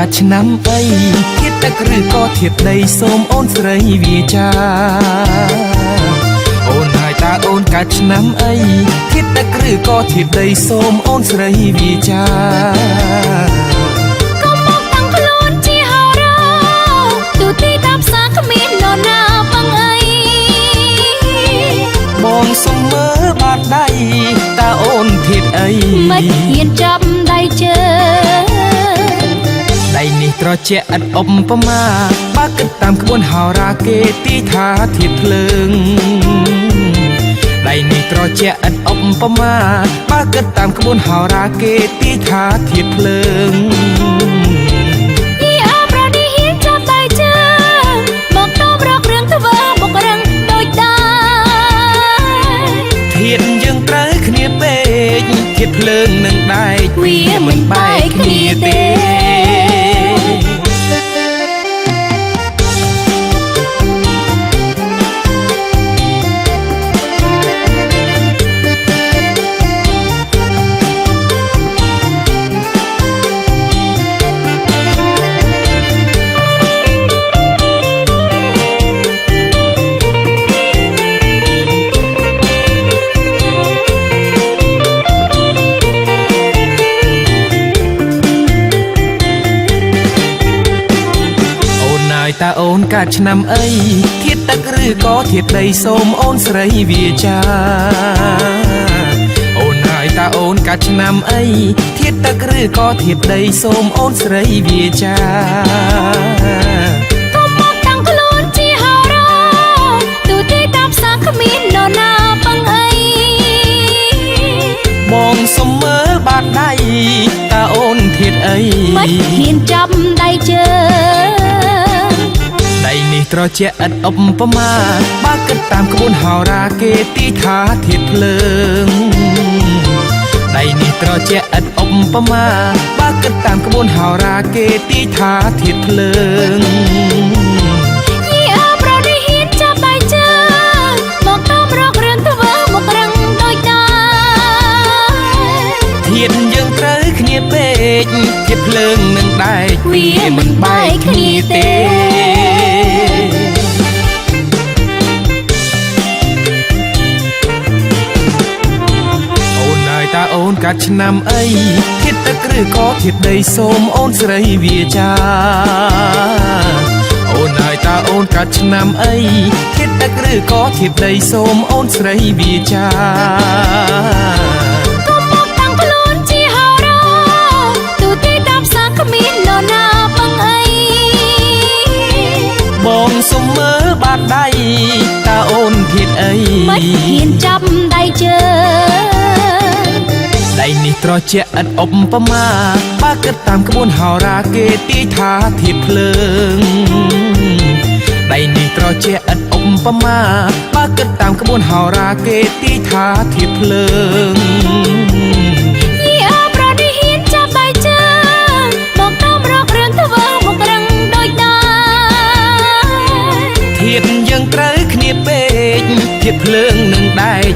ดឆ្នាំ អីធាតទឹកឬក៏ធាតដីសូមអូនស្រីវាចាអូនហើយតើអូនកាត់ឆ្នាំ អីធាតទឹកឬក៏ធាតដីសូមអូនស្រីវាចាបងសុំមើលបាត់ដៃតើអូនធាតអីមិនហ៊ានចាប់ដៃជើដៃនេះត្រជាក់ឥតឧបមាបើគិតតាមក្បួនហោរាគេទីថាធាតភ្លើងដៃនេះត្រជាក់ឥតឧបមាបើគិតតាមក្បួនហោរាគេទីថាធាតភ្លើងធាតយើងត្រូវគ្នាពេកធាតភ្លើងនឹងដែកវាមិនបែកគ្នាទេតើអូនកាត់ឆ្នាំអីធាតទឹកឬក៏ធាតដីសូមអូនស្រីវាចាអូនហើយតើអូនកាត់ឆ្នាំអីធាតទឹកឬក៏ធាតដីសូមអូនស្រីវាចាកុំមកតាំងខ្លួនជាហោរាទូទីតាមសាគ្មាននរណាបង្អីបងសុំមើលបាត់ដៃតើអូនធាតអីមិនហ៊ានចាប់ដៃជើដៃនេះត្រជាក់ឥតឧបមាបើគិតតាមក្បួនហោរាគេទីថាធាតភ្លើងដៃនេះត្រជាក់ឥតឧបមាបើគិតតាមក្បួនហោរាគេទីថាធាតភ្លើងប្រនេះហ៊ានចាប់ដៃជើមកតាមរករឿងធ្វើមករឹងដូចដែរធាតយើងត្រូវគ្នាពេកធាតភ្លើងនឹងដែកវាមិនបែកគ្នាទេតើអូនកាត់ឆ្នាំអីធាតទឹកឬក៏ធាតដីសូមអូនស្រីវាចាអូនហើយតើអូនកាត់ឆ្នាំអីធាតទឹកឬក៏ធាតដីសូមអូនស្រីវាចាកុំមកតាំងខ្លួនជាហោរាទូទីតាមសាគ្មាននរណាបង្អីបងសុំមើលបាត់ដៃតើអូនធាតអីមិនហ៊ានចាប់ដៃជើដៃនេះត្រជាក់ឥតឧបមាបើគិតតាមក្បួនហោរាគេទីថាធាតភ្លើងដៃនេះត្រជាក់ឥតឧបមាបើគិតតាមក្បួនហោរាគេទីថាធាតភ្លើងប្រនេះហ៊ានចាប់ដៃជើមកតាមរករឿងធ្វើមករឹងដូចដែរធាតយើងត្រូវគ្នាពេកធាតភ្លើងនឹងដែក